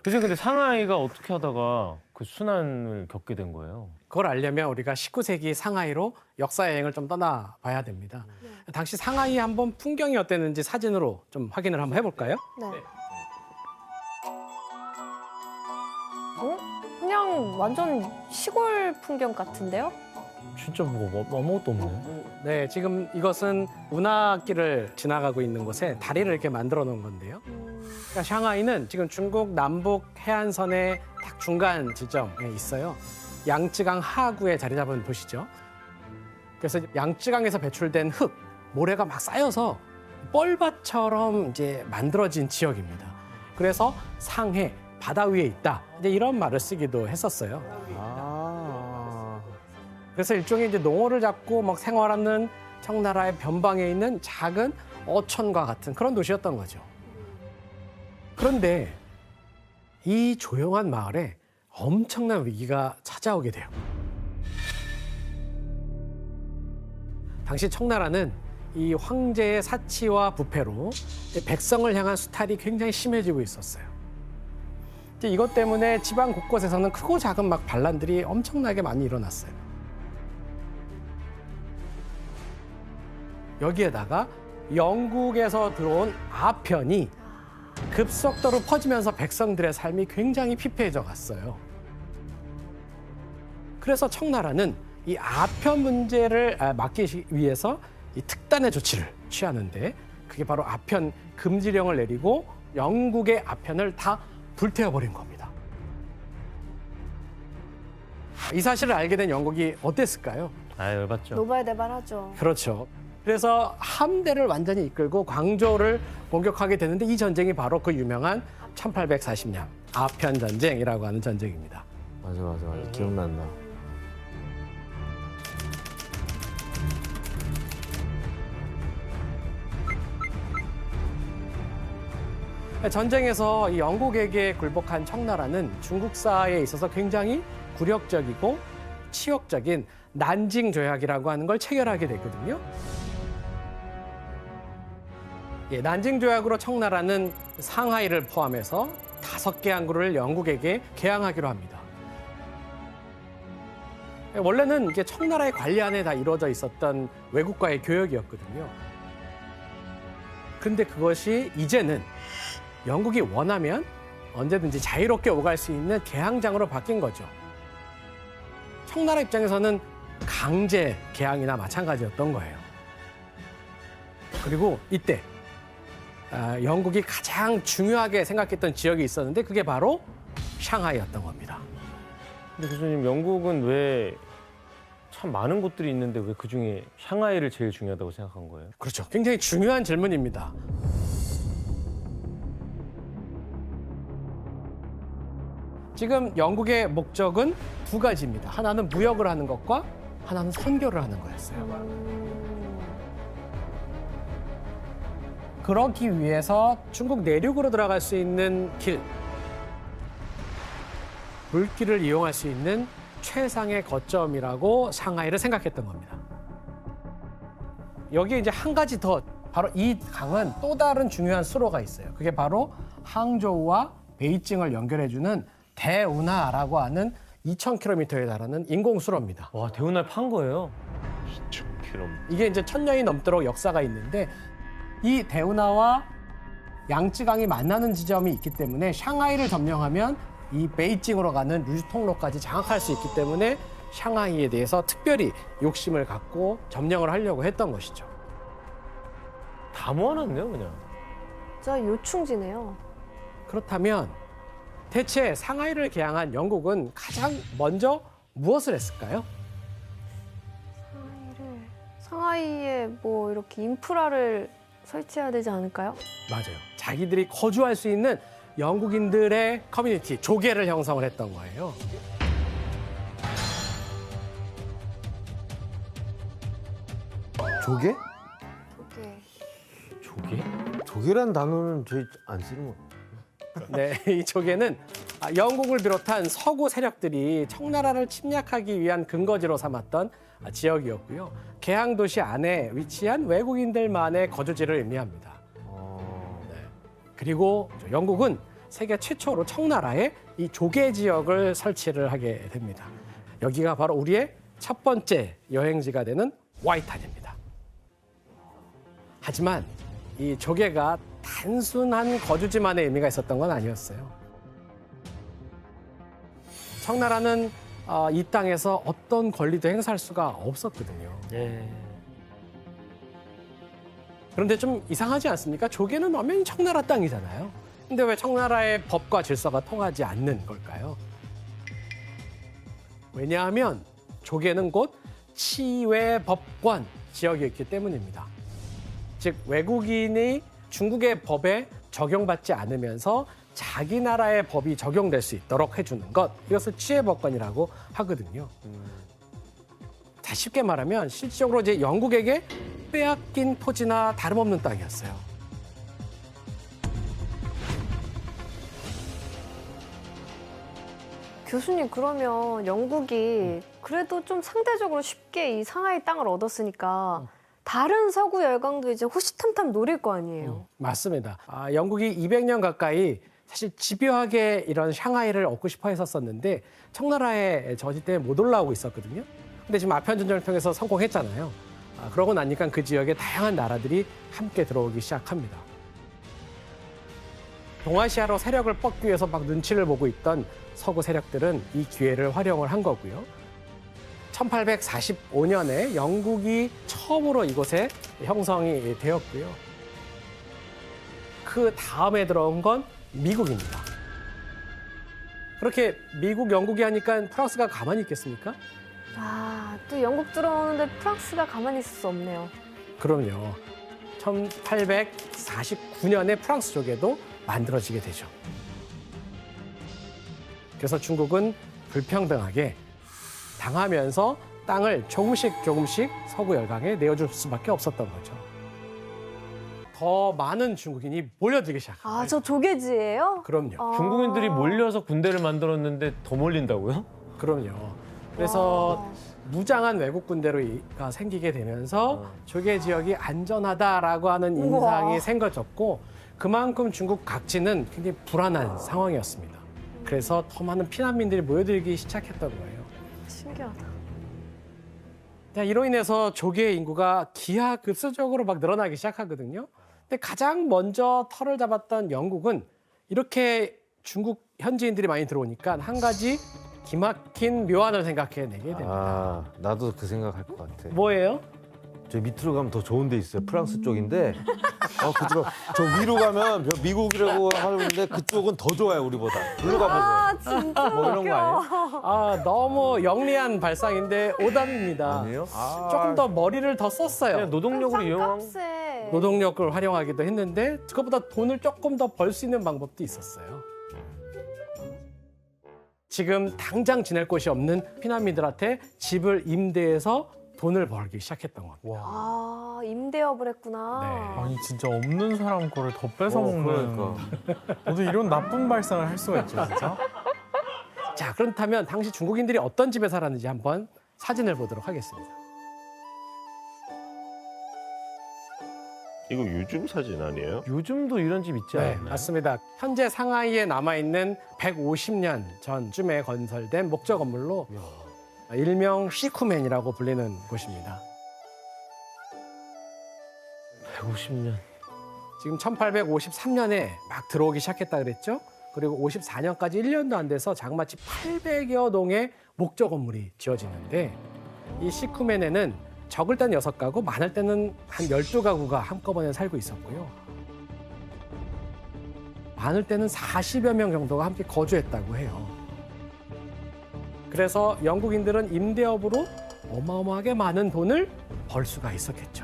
교수님 근데 상하이가 어떻게 하다가 그 순환을 겪게 된 거예요? 그걸 알려면 우리가 19세기 상하이로 역사 여행을 좀 떠나봐야 됩니다. 당시 상하이 한번 풍경이 어땠는지 사진으로 좀 확인을 한번 해볼까요? 네. 그냥 완전 시골 풍경 같은데요? 진짜 뭐 아무것도 없네. 네, 지금 이것은 운하길을 지나가고 있는 곳에 다리를 이렇게 만들어 놓은 건데요. 그러니까 샹하이는 지금 중국 남북 해안선의 딱 중간 지점에 있어요. 양쯔강 하구에 자리 잡은 도시죠. 그래서 양쯔강에서 배출된 흙, 모래가 막 쌓여서 뻘밭처럼 이제 만들어진 지역입니다. 그래서 상해, 바다 위에 있다. 이제 이런 말을 쓰기도 했었어요. 그래서 일종의 이제 농어를 잡고 막 생활하는 청나라의 변방에 있는 작은 어촌과 같은 그런 도시였던 거죠. 그런데 이 조용한 마을에 엄청난 위기가 찾아오게 돼요. 당시 청나라는 이 황제의 사치와 부패로 백성을 향한 수탈이 굉장히 심해지고 있었어요. 이제 이것 때문에 지방 곳곳에서는 크고 작은 막 반란들이 엄청나게 많이 일어났어요. 여기에다가 영국에서 들어온 아편이 급속도로 퍼지면서 백성들의 삶이 굉장히 피폐해져 갔어요. 그래서 청나라는 이 아편 문제를 막기 위해서 이 특단의 조치를 취하는데 그게 바로 아편 금지령을 내리고 영국의 아편을 다 불태워버린 겁니다. 이 사실을 알게 된 영국이 어땠을까요? 아, 열받죠. 노발대발하죠. 그렇죠. 그래서 함대를 완전히 이끌고 광저우를 공격하게 되는데 이 전쟁이 바로 그 유명한 1840년 아편 전쟁이라고 하는 전쟁입니다. 맞아. 기억난다. 전쟁에서 이 영국에게 굴복한 청나라는 중국사에 있어서 굉장히 굴욕적이고 치욕적인 난징 조약이라고 하는 걸 체결하게 됐거든요. 난징 조약으로 청나라는 상하이를 포함해서 5개 항구를 영국에게 개항하기로 합니다. 원래는 이게 청나라의 관리 안에 다 이루어져 있었던 외국과의 교역이었거든요. 그런데 그것이 이제는 영국이 원하면 언제든지 자유롭게 오갈 수 있는 개항장으로 바뀐 거죠. 청나라 입장에서는 강제 개항이나 마찬가지였던 거예요. 그리고 이때 영국이 가장 중요하게 생각했던 지역이 있었는데 그게 바로 샹하이였던 겁니다. 근데 교수님 영국은 왜 참 많은 곳들이 있는데 왜 그중에 샹하이를 제일 중요하다고 생각한 거예요? 그렇죠. 굉장히 중요한 질문입니다. 지금 영국의 목적은 2가지입니다. 하나는 무역을 하는 것과 하나는 선교를 하는 거였어요. 그러기 위해서 중국 내륙으로 들어갈 수 있는 길, 물길을 이용할 수 있는 최상의 거점이라고 상하이를 생각했던 겁니다. 여기에 이제 한 가지 더, 바로 이 강은 또 다른 중요한 수로가 있어요. 그게 바로 항저우와 베이징을 연결해주는 대운하라고 하는 2,000km에 달하는 인공수로입니다. 와, 대운하를 판 거예요? 2,000km. 이게 이제 1000년이 넘도록 역사가 있는데 이 대운하와 양쯔강이 만나는 지점이 있기 때문에 샹하이를 점령하면 이 베이징으로 가는 유통로까지 장악할 수 있기 때문에 샹하이에 대해서 특별히 욕심을 갖고 점령을 하려고 했던 것이죠. 다 모아놨네요, 그냥. 진짜 요충지네요. 그렇다면 대체 상하이를 개항한 영국은 가장 먼저 무엇을 했을까요? 상하이에 뭐 이렇게 인프라를 설치해야 되지 않을까요? 맞아요. 자기들이 거주할 수 있는 영국인들의 커뮤니티, 조계를 형성을 했던 거예요. 조개? 조개. 조개? 조개란 단어는 저희 안 쓰는 거. 네, 이 조계는 영국을 비롯한 서구 세력들이 청나라를 침략하기 위한 근거지로 삼았던 지역이었고요. 개항 도시 안에 위치한 외국인들만의 거주지를 의미합니다. 네. 그리고 영국은 세계 최초로 청나라에 이 조개 지역을 설치를 하게 됩니다. 여기가 바로 우리의 첫 번째 여행지가 되는 와이탄입니다. 하지만 이 조개가 단순한 거주지만의 의미가 있었던 건 아니었어요. 청나라는 이 땅에서 어떤 권리도 행사할 수가 없었거든요. 그런데 좀 이상하지 않습니까? 조개는 엄연히 청나라 땅이잖아요. 근데 왜 청나라의 법과 질서가 통하지 않는 걸까요? 왜냐하면 조개는 곧 치외법권 지역이었기 때문입니다. 즉 외국인이 중국의 법에 적용받지 않으면서 자기 나라의 법이 적용될 수 있도록 해주는 것, 이것을 치외법권이라고 하거든요. 자, 쉽게 말하면 실질적으로 이제 영국에게 빼앗긴 토지나 다름없는 땅이었어요. 교수님, 그러면 영국이 그래도 좀 상대적으로 쉽게 이 상하이 땅을 얻었으니까 다른 서구 열강도 이제 호시탐탐 노릴 거 아니에요. 맞습니다. 영국이 200년 가까이 사실 집요하게 이런 샹하이를 얻고 싶어 했었었는데 청나라의 저지 때문에 못 올라오고 있었거든요. 근데 지금 아편전쟁을 통해서 성공했잖아요. 그러고 나니까 그 지역에 다양한 나라들이 함께 들어오기 시작합니다. 동아시아로 세력을 뻗기 위해서 막 눈치를 보고 있던 서구 세력들은 이 기회를 활용을 한 거고요. 1845년에 영국이 처음으로 이곳에 형성이 되었고요. 그 다음에 들어온 건 미국입니다. 그렇게 미국, 영국이 하니까 프랑스가 가만히 있겠습니까? 또 영국 들어오는데 프랑스가 가만히 있을 수 없네요. 그럼요. 1849년에 프랑스 조개도 만들어지게 되죠. 그래서 중국은 불평등하게 당하면서 땅을 조금씩 서구 열강에 내어줄 수밖에 없었던 거죠. 더 많은 중국인이 몰려들기 시작합니다. 저 조개지예요? 그럼요. 중국인들이 몰려서 군대를 만들었는데 더 몰린다고요? 그럼요. 그래서 무장한 외국 군대가 생기게 되면서 조개 지역이 안전하다라고 하는 인상이 생겨졌고 그만큼 중국 각지는 굉장히 불안한 상황이었습니다. 그래서 더 많은 피난민들이 모여들기 시작했던 거예요. 신기하다. 자, 이로 인해서 조개의 인구가 기하급수적으로 막 늘어나기 시작하거든요. 근데 가장 먼저 털을 잡았던 영국은 이렇게 중국 현지인들이 많이 들어오니까 한 가지 기막힌 묘안을 생각해내게 됩니다. 나도 그 생각할 것 같아. 뭐예요? 저 밑으로 가면 더 좋은 데 있어요. 프랑스 쪽인데. 그쪽 저 위로 가면 미국이라고 하는데 그쪽은 더 좋아요, 우리보다. 글로 가보세요. 진짜 뭐 이런 거 아니에요? 너무 영리한 발상인데 오답입니다. 아니에요? 조금 더 머리를 더 썼어요. 그냥 노동력으로 이용한 값에 노동력을 활용하기도 했는데 그것보다 돈을 조금 더 벌 수 있는 방법도 있었어요. 지금 당장 지낼 곳이 없는 피난민들한테 집을 임대해서 돈을 벌기 시작했던 겁니다. 임대업을 했구나. 네. 아니 진짜 없는 사람 거를 더 뺏어먹는 그러니까. 어떻게 이런 나쁜 발상을 할 수가 있죠 진짜? 자, 그렇다면 당시 중국인들이 어떤 집에 살았는지 한번 사진을 보도록 하겠습니다. 이거 요즘 사진 아니에요? 요즘도 이런 집 있지 네, 않나요? 맞습니다. 현재 상하이에 남아있는 150년 전쯤에 건설된 목조 건물로 일명 시쿠맨이라고 불리는 곳입니다. 150년. 지금 1853년에 막 들어오기 시작했다 그랬죠? 그리고 54년까지 1년도 안 돼서 장마치 800여 동의 목조 건물이 지어지는데 이 시쿠맨에는 적을 때는 6가구, 많을 때는 한 12가구가 한꺼번에 살고 있었고요. 많을 때는 40여 명 정도가 함께 거주했다고 해요. 그래서 영국인들은 임대업으로 어마어마하게 많은 돈을 벌 수가 있었겠죠.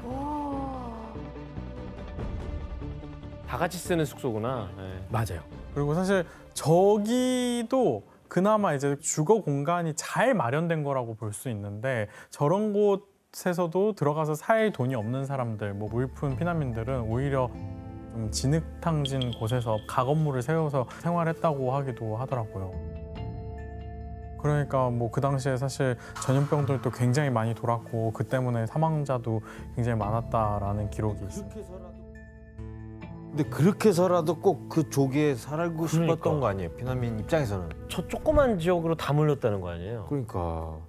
다 같이 쓰는 숙소구나. 네. 맞아요. 그리고 사실 저기도 그나마 이제 주거 공간이 잘 마련된 거라고 볼 수 있는데 저런 곳에서도 들어가서 살 돈이 없는 사람들, 뭐 무일푼 피난민들은 오히려 좀 진흙탕진 곳에서 가건물을 세워서 생활했다고 하기도 하더라고요. 그러니까 뭐 그 당시에 사실 전염병들도 굉장히 많이 돌았고 그 때문에 사망자도 굉장히 많았다라는 기록이 있습니다. 근데 그렇게서라도 꼭 그 조기에 살고 싶었던 그러니까. 거 아니에요? 피난민 입장에서는. 저 조그만 지역으로 다 몰렸다는 거 아니에요? 그러니까.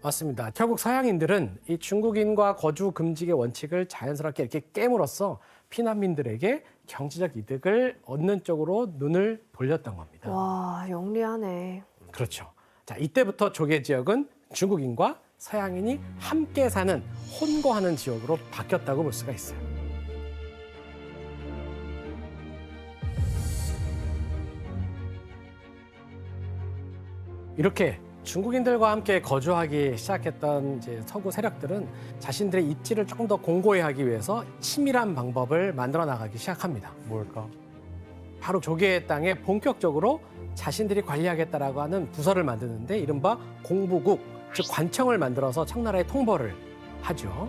맞습니다. 결국 서양인들은 이 중국인과 거주 금지의 원칙을 자연스럽게 이렇게 깨물어서 피난민들에게 경제적 이득을 얻는 쪽으로 눈을 돌렸던 겁니다. 와, 영리하네. 그렇죠. 자, 이때부터 조개 지역은 중국인과 서양인이 함께 사는 혼거하는 지역으로 바뀌었다고 볼 수가 있어요. 이렇게 중국인들과 함께 거주하기 시작했던 이제 서구 세력들은 자신들의 입지를 조금 더 공고히 하기 위해서 치밀한 방법을 만들어 나가기 시작합니다. 뭘까? 바로 조개의 땅에 본격적으로 자신들이 관리하겠다라고 하는 부서를 만드는데 이른바 공부국, 즉 관청을 만들어서 청나라에 통보를 하죠.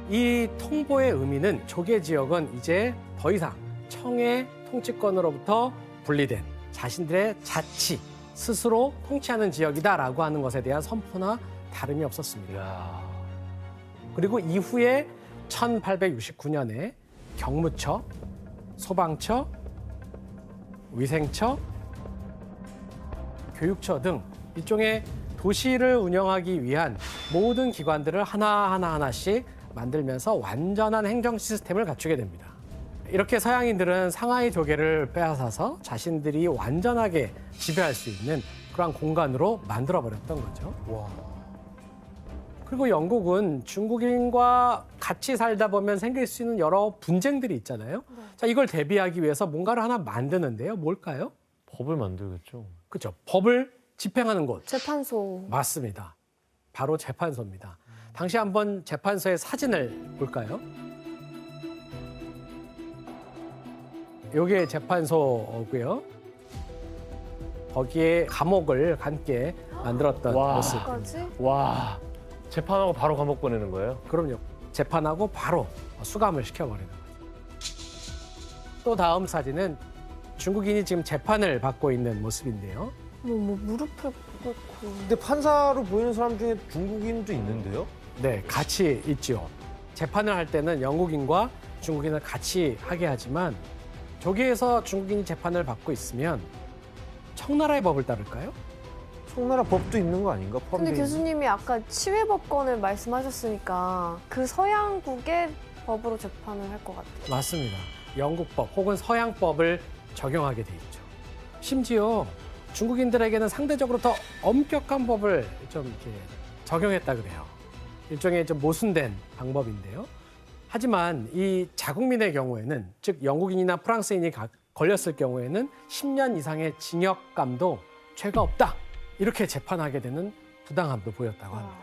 이 통보의 의미는 조개 지역은 이제 더 이상 청의 통치권으로부터 분리된 자신들의 자치, 스스로 통치하는 지역이다라고 하는 것에 대한 선포나 다름이 없었습니다. 이야. 그리고 이후에 1869년에 경무처, 소방처, 위생처, 교육처 등 일종의 도시를 운영하기 위한 모든 기관들을 하나씩 만들면서 완전한 행정 시스템을 갖추게 됩니다. 이렇게 서양인들은 상하이 조개를 빼앗아서 자신들이 완전하게 지배할 수 있는 그런 공간으로 만들어버렸던 거죠. 그리고 영국은 중국인과 같이 살다 보면 생길 수 있는 여러 분쟁들이 있잖아요. 자, 이걸 대비하기 위해서 뭔가를 하나 만드는데요. 뭘까요? 법을 만들겠죠. 그렇죠. 법을 집행하는 곳. 재판소. 맞습니다. 바로 재판소입니다. 당시 한번 재판소의 사진을 볼까요? 이게 재판소고요. 거기에 감옥을 함께 만들었던 와. 모습. 까지? 와, 재판하고 바로 감옥 보내는 거예요? 그럼요. 재판하고 바로 수감을 시켜버리는 거죠. 또 다음 사진은 중국인이 지금 재판을 받고 있는 모습인데요. 뭐 무릎을 꿇고. 근데 판사로 보이는 사람 중에 중국인도 있는데요? 네, 같이 있죠. 재판을 할 때는 영국인과 중국인을 같이 하게 하지만 저기에서 중국인이 재판을 받고 있으면 청나라의 법을 따를까요? 청나라 법도 있는 거 아닌가? 근데 포함되어 있는? 교수님이 아까 치외법권을 말씀하셨으니까 그 서양국의 법으로 재판을 할 것 같아요. 맞습니다. 영국법 혹은 서양법을 적용하게 돼 있죠. 심지어 중국인들에게는 상대적으로 더 엄격한 법을 좀 이렇게 적용했다 그래요. 일종의 좀 모순된 방법인데요. 하지만 이 자국민의 경우에는 즉 영국인이나 프랑스인이 걸렸을 경우에는 10년 이상의 징역감도 죄가 없다. 이렇게 재판하게 되는 부당함도 보였다고 합니다.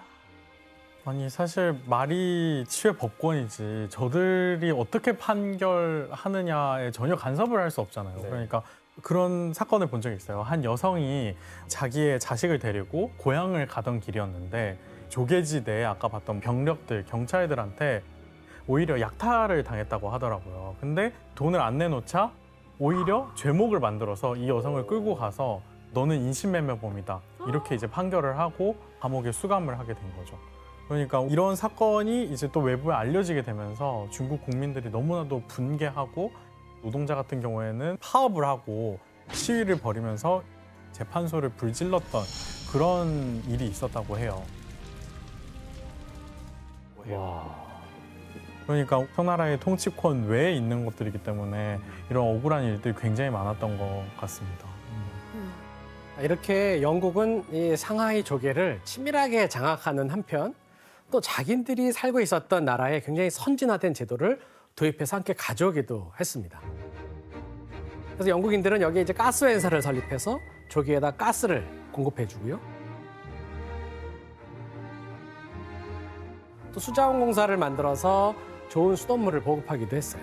아니 사실 말이 치외 법권이지 저들이 어떻게 판결하느냐에 전혀 간섭을 할 수 없잖아요. 네. 그러니까 그런 사건을 본 적이 있어요. 한 여성이 자기의 자식을 데리고 고향을 가던 길이었는데 조개지 내에 아까 봤던 병력들, 경찰들한테 오히려 약탈을 당했다고 하더라고요. 근데 돈을 안 내놓자 오히려 죄목을 만들어서 이 여성을 끌고 가서 너는 인신매매범이다. 이렇게 이제 판결을 하고 감옥에 수감을 하게 된 거죠. 그러니까 이런 사건이 이제 또 외부에 알려지게 되면서 중국 국민들이 너무나도 분개하고 노동자 같은 경우에는 파업을 하고 시위를 벌이면서 재판소를 불질렀던 그런 일이 있었다고 해요. 와. 그러니까 청나라의 통치권 외에 있는 것들이기 때문에 이런 억울한 일들이 굉장히 많았던 것 같습니다. 이렇게 영국은 이 상하이 조개를 치밀하게 장악하는 한편 또 자기들이 살고 있었던 나라에 굉장히 선진화된 제도를 도입해서 함께 가져오기도 했습니다. 그래서 영국인들은 여기에 이제 가스 회사를 설립해서 조개에다 가스를 공급해주고요. 또 수자원 공사를 만들어서 좋은 수돗물을 보급하기도 했어요.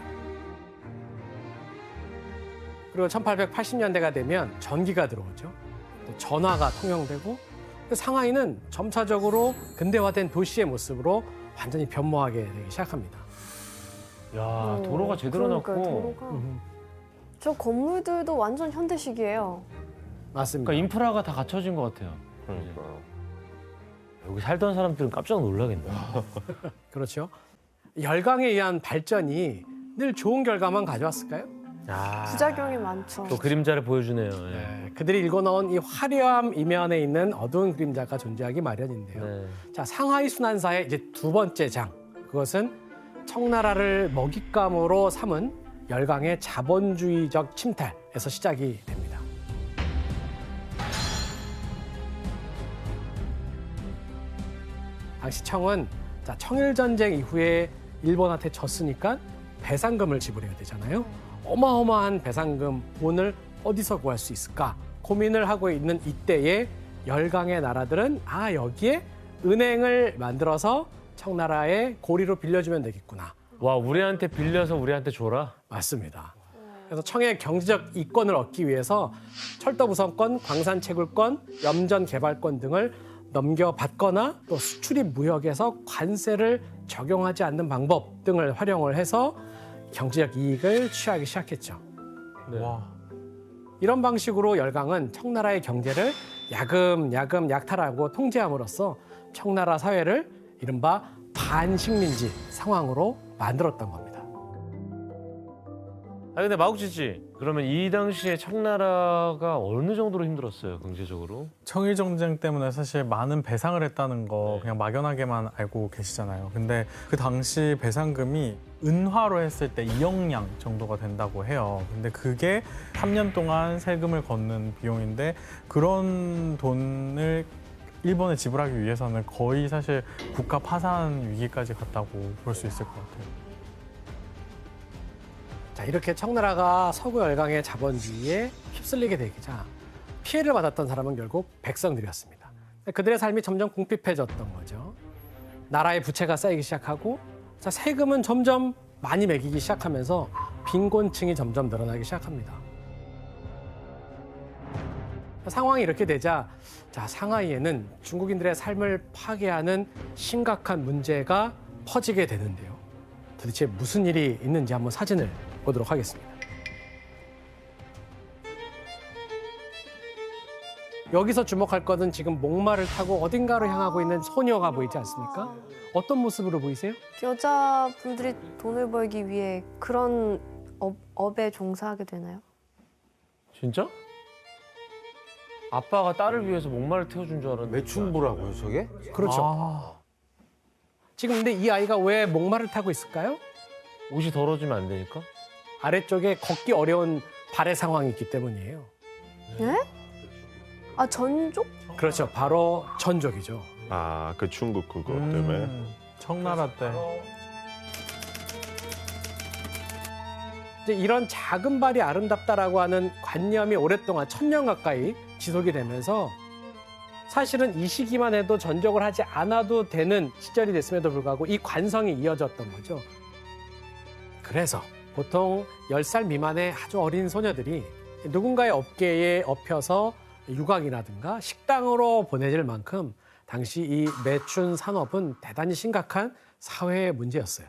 그리고 1880년대가 되면 전기가 들어오죠. 또 전화가 통용되고 상하이는 점차적으로 근대화된 도시의 모습으로 완전히 변모하게 되기 시작합니다. 야, 도로가 제대로 그러니까요, 났고. 도로가. 저 건물들도 완전 현대식이에요. 맞습니다. 그러니까 인프라가 다 갖춰진 것 같아요. 여기 살던 사람들은 깜짝 놀라겠네. 그렇죠. 열강에 의한 발전이 늘 좋은 결과만 가져왔을까요? 아, 부작용이 많죠. 또 그림자를 보여주네요. 예. 네, 그들이 읽어놓은 이 화려함 이면에 있는 어두운 그림자가 존재하기 마련인데요. 네. 자, 상하이 순환사의 이제 두 번째 장, 그것은 청나라를 먹잇감으로 삼은 열강의 자본주의적 침탈에서 시작이 됩니다. 당시 청은 자, 청일전쟁 이후에 일본한테 졌으니까 배상금을 지불해야 되잖아요. 어마어마한 배상금돈을 어디서 구할 수 있을까 고민을 하고 있는 이때에 열강의 나라들은 여기에 은행을 만들어서 청나라에 고리로 빌려주면 되겠구나. 와, 우리한테 빌려서 우리한테 줘라. 맞습니다. 그래서 청의 경제적 이권을 얻기 위해서 철도 부선권, 광산 채굴권, 염전 개발권 등을 넘겨받거나 또 수출입 무역에서 관세를 적용하지 않는 방법 등을 활용을 해서 경제적 이익을 취하기 시작했죠. 네. 와. 이런 방식으로 열강은 청나라의 경제를 야금야금 약탈하고 통제함으로써 청나라 사회를 이른바 반식민지 상황으로 만들었던 겁니다. 근데 마국지 씨, 그러면 이 당시에 청나라가 어느 정도로 힘들었어요, 경제적으로? 청일전쟁 때문에 사실 많은 배상을 했다는 거 그냥 막연하게만 알고 계시잖아요. 근데 그 당시 배상금이 은화로 했을 때 2억량 정도가 된다고 해요. 근데 그게 3년 동안 세금을 걷는 비용인데 그런 돈을 일본에 지불하기 위해서는 거의 사실 국가 파산 위기까지 갔다고 볼 수 있을 것 같아요. 자, 이렇게 청나라가 서구 열강의 자본주의에 휩쓸리게 되자 피해를 받았던 사람은 결국 백성들이었습니다. 그들의 삶이 점점 궁핍해졌던 거죠. 나라의 부채가 쌓이기 시작하고 자, 세금은 점점 많이 매기기 시작하면서 빈곤층이 점점 늘어나기 시작합니다. 상황이 이렇게 되자 자, 상하이에는 중국인들의 삶을 파괴하는 심각한 문제가 퍼지게 되는데요. 도대체 무슨 일이 있는지 한번 사진을 보도록 하겠습니다. 여기서 주목할 것은 지금 목마를 타고 어딘가로 향하고 있는 소녀가 보이지 않습니까? 어떤 모습으로 보이세요? 여자분들이 돈을 벌기 위해 그런 업에 종사하게 되나요? 진짜? 아빠가 딸을 위해서 목마를 태워준 줄 알았는데. 매춘부라고요, 저게? 그렇죠. 지금 근데 이 아이가 왜 목마를 타고 있을까요? 옷이 더러지면 안 되니까? 아래쪽에 걷기 어려운 발의 상황이 있기 때문이에요. 네? 아, 전족? 그렇죠. 바로 전족이죠. 아, 그 중국 그거 때문에. 청나라 때. 이제 이런 작은 발이 아름답다라고 하는 관념이 오랫동안 1000년 가까이 지속이 되면서 사실은 이 시기만 해도 전적을 하지 않아도 되는 시절이 됐음에도 불구하고 이 관성이 이어졌던 거죠. 그래서 보통 10살 미만의 아주 어린 소녀들이 누군가의 업계에 업혀서 유학이라든가 식당으로 보내질 만큼 당시 이 매춘 산업은 대단히 심각한 사회의 문제였어요.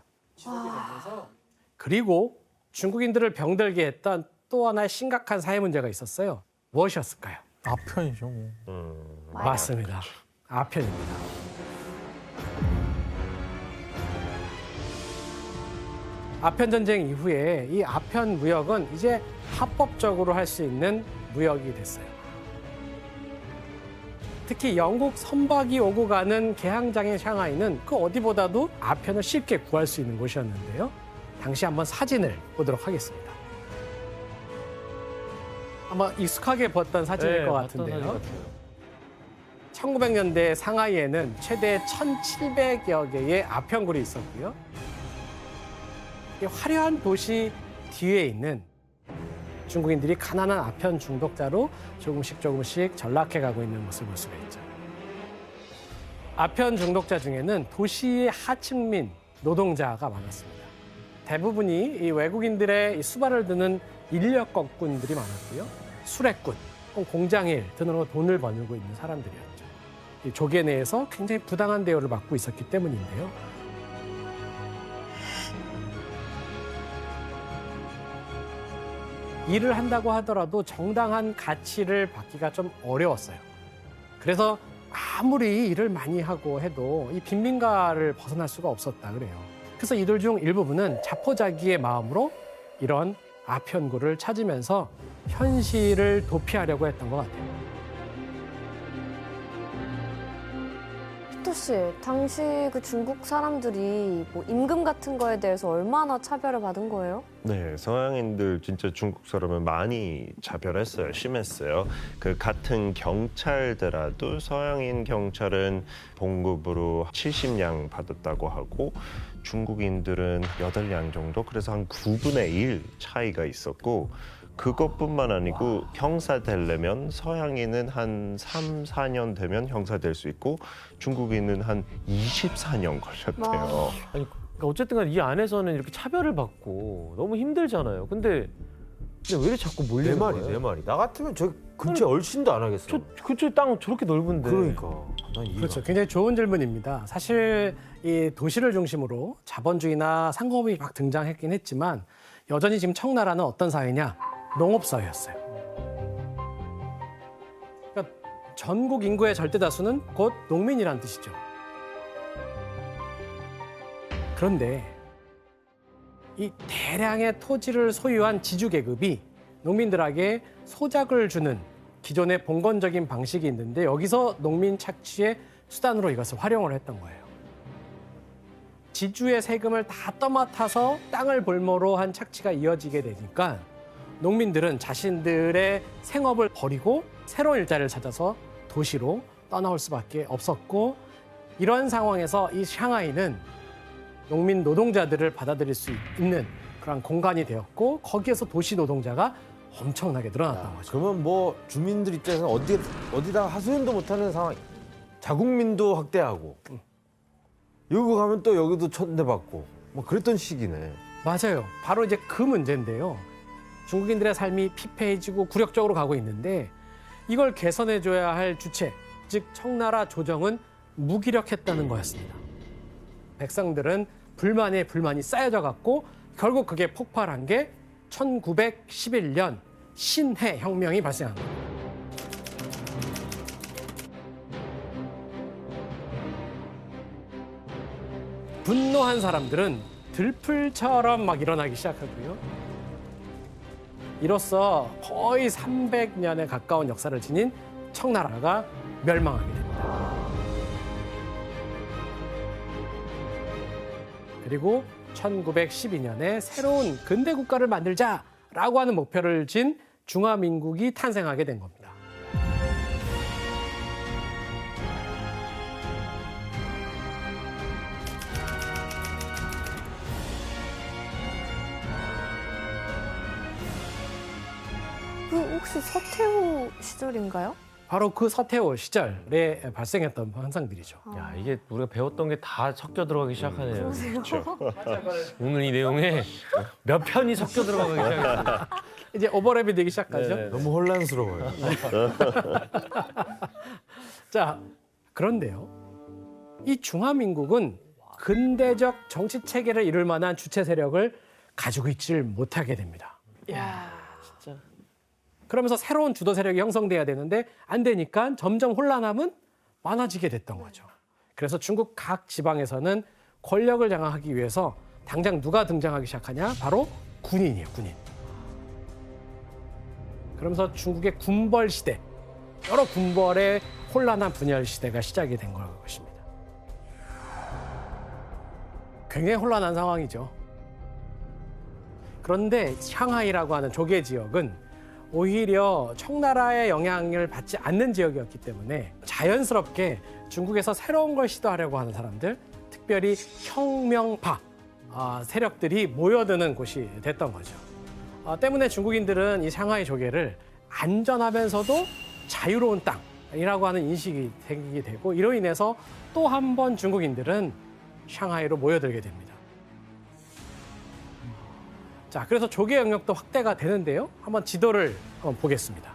그리고 중국인들을 병들게 했던 또 하나의 심각한 사회 문제가 있었어요. 무엇이었을까요? 아편이죠. 맞습니다. 아편입니다. 아편 전쟁 이후에 이 아편 무역은 이제 합법적으로 할 수 있는 무역이 됐어요. 특히 영국 선박이 오고 가는 개항장의 샹하이는 그 어디보다도 아편을 쉽게 구할 수 있는 곳이었는데요. 당시 한번 사진을 보도록 하겠습니다. 아마 익숙하게 봤던 사진일 것 같은데요. 1900년대 상하이에는 최대 1,700여 개의 아편굴이 있었고요. 이 화려한 도시 뒤에 있는 중국인들이 가난한 아편 중독자로 조금씩 전락해가고 있는 모습을 볼 수가 있죠. 아편 중독자 중에는 도시의 하층민 노동자가 많았습니다. 대부분이 이 외국인들의 이 수발을 드는 인력거꾼들이 많았고요. 수레꾼, 공장일 등으로 돈을 버누고 있는 사람들이었죠. 이 조계 내에서 굉장히 부당한 대우를 받고 있었기 때문인데요. 일을 한다고 하더라도 정당한 가치를 받기가 좀 어려웠어요. 그래서 아무리 일을 많이 하고 해도 이 빈민가를 벗어날 수가 없었다 그래요. 그래서 이들 중 일부분은 자포자기의 마음으로 이런 아편구를 찾으면서 현실을 도피하려고 했던 것 같아요. 피터 씨, 당시 그 중국 사람들이 뭐 임금 같은 거에 대해서 얼마나 차별을 받은 거예요? 네, 서양인들 진짜 중국 사람을 많이 차별했어요. 심했어요. 그 같은 경찰더라도 서양인 경찰은 봉급으로 70냥 받았다고 하고 중국인들은 8냥 정도, 그래서 한 9분의 1 차이가 있었고 그것뿐만 아니고 형사 되려면 서양인은 한 3, 4년 되면 형사 될 수 있고 중국인은 한 24년 걸렸대요. 아니 그러니까 어쨌든 간에 이 안에서는 이렇게 차별을 받고 너무 힘들잖아요. 근데 왜 이렇게 자꾸 몰리는 거예요? 내 말이. 나 같으면 저 근처에 얼씬도 안 하겠어. 저 그쪽 땅 저렇게 넓은데. 그러니까. 난 이해가 그렇죠. 굉장히 좋은 질문입니다. 사실 이 도시를 중심으로 자본주의나 상공업이 막 등장했긴 했지만 여전히 지금 청나라는 어떤 사회냐? 농업사회였어요. 그러니까 전국 인구의 절대 다수는 곧 농민이란 뜻이죠. 그런데 이 대량의 토지를 소유한 지주계급이 농민들에게 소작을 주는 기존의 봉건적인 방식이 있는데 여기서 농민 착취의 수단으로 이것을 활용을 했던 거예요. 지주의 세금을 다 떠맡아서 땅을 볼모로 한 착취가 이어지게 되니까 농민들은 자신들의 생업을 버리고 새로운 일자리를 찾아서 도시로 떠나올 수밖에 없었고 이런 상황에서 이 샹하이는 농민 노동자들을 받아들일 수 있는 그런 공간이 되었고 거기에서 도시 노동자가 엄청나게 늘어났던 거죠. 그러면 뭐 주민들 입장에서는 어디다 하소연도 못하는 상황. 자국민도 확대하고 여기 가면 또 여기도 천대받고 뭐 그랬던 시기네. 맞아요. 바로 이제 그 문제인데요. 중국인들의 삶이 피폐해지고 굴욕적으로 가고 있는데 이걸 개선해줘야 할 주체, 즉 청나라 조정은 무기력했다는 거였습니다. 백성들은 불만에 불만이 쌓여져 갔고 결국 그게 폭발한 게 1911년 신해 혁명이 발생한 겁니다. 분노한 사람들은 들풀처럼 막 일어나기 시작하고요. 이로써 거의 300년에 가까운 역사를 지닌 청나라가 멸망하게 됩니다. 그리고 1912년에 새로운 근대 국가를 만들자라고 하는 목표를 진 중화민국이 탄생하게 된 겁니다. 그 혹시 서태후 시절인가요? 바로 그 서태후 시절에 발생했던 현상들이죠. 야 이게 우리가 배웠던 게 다 섞여 들어가기 시작하네요. 그러세요? 오늘 이 내용에 몇 편이 섞여 들어가기 시작했어요. 이제 오버랩이 되기 시작하죠. 네. 너무 혼란스러워요. 자, 그런데요. 이 중화민국은 근대적 정치 체계를 이룰 만한 주체 세력을 가지고 있지를 못하게 됩니다. 진짜. 그러면서 새로운 주도 세력이 형성돼야 되는데 안 되니까 점점 혼란함은 많아지게 됐던 거죠. 그래서 중국 각 지방에서는 권력을 장악하기 위해서 당장 누가 등장하기 시작하냐? 바로 군인이에요, 군인. 그러면서 중국의 군벌 시대, 여러 군벌의 혼란한 분열 시대가 시작이 된 것입니다. 굉장히 혼란한 상황이죠. 그런데 샹하이라고 하는 조개 지역은 오히려 청나라의 영향을 받지 않는 지역이었기 때문에 자연스럽게 중국에서 새로운 걸 시도하려고 하는 사람들, 특별히 혁명파 세력들이 모여드는 곳이 됐던 거죠. 때문에 중국인들은 이 샹하이 조개를 안전하면서도 자유로운 땅이라고 하는 인식이 생기게 되고 이로 인해서 또 한 번 중국인들은 샹하이로 모여들게 됩니다. 자, 그래서 조개 영역도 확대가 되는데요. 한번 지도를 한번 보겠습니다.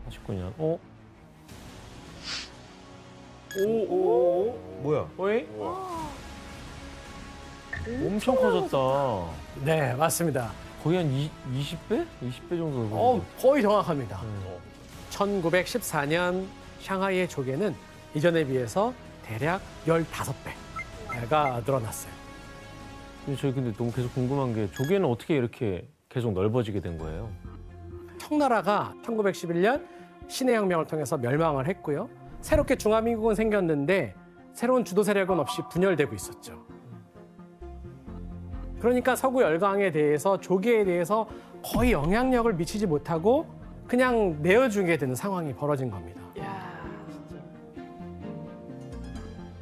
19년. 뭐야? 어이? 엄청 커졌다. 네, 맞습니다. 거의 한 20배? 20배 정도. 거의 정확합니다. 1914년 샹하이의 조개는 이전에 비해서 대략 15배. 늘어났어요. 근데 저희 근데 너무 계속 궁금한 게 조개는 어떻게 이렇게 계속 넓어지게 된 거예요? 청나라가 1911년 신해혁명을 통해서 멸망을 했고요. 새롭게 중화민국은 생겼는데 새로운 주도 세력은 없이 분열되고 있었죠. 그러니까 서구 열강에 대해서 조개에 대해서 거의 영향력을 미치지 못하고 그냥 내어주게 되는 상황이 벌어진 겁니다.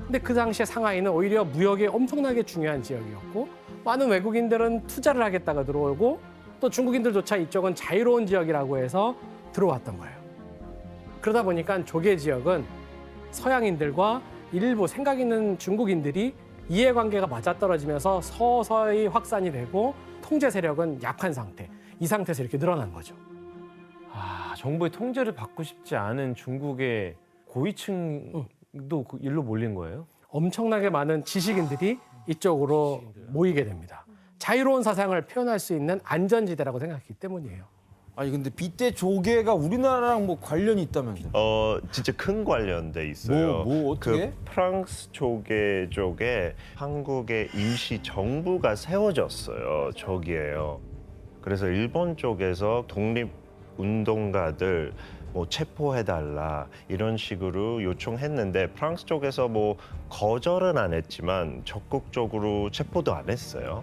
근데 그 당시에 상하이는 오히려 무역에 엄청나게 중요한 지역이었고 많은 외국인들은 투자를 하겠다가 들어오고 또 중국인들조차 이쪽은 자유로운 지역이라고 해서 들어왔던 거예요. 그러다 보니까 조개 지역은 서양인들과 일부 생각 있는 중국인들이 이해관계가 맞아떨어지면서 서서히 확산이 되고 통제 세력은 약한 상태, 이 상태에서 이렇게 늘어난 거죠. 아, 정부의 통제를 받고 싶지 않은 중국의 고위층도 그 일로 몰린 거예요? 엄청나게 많은 지식인들이 이쪽으로 모이게 됩니다. 자유로운 사상을 표현할 수 있는 안전지대라고 생각했기 때문이에요. 아니 근데 빗대 조개가 우리나라랑 뭐 관련이 있다면서요? 진짜 큰 관련돼 있어요. 뭐 어떻게? 그 프랑스 조개 쪽에 한국의 임시 정부가 세워졌어요. 저기에요. 그래서 일본 쪽에서 독립 운동가들 뭐 체포해달라 이런 식으로 요청했는데 프랑스 쪽에서 뭐 거절은 안 했지만 적극적으로 체포도 안 했어요.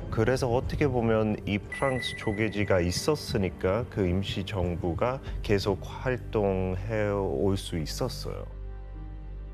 그래서 어떻게 보면 이 프랑스 조개지가 있었으니까 그 임시 정부가 계속 활동해 올 수 있었어요.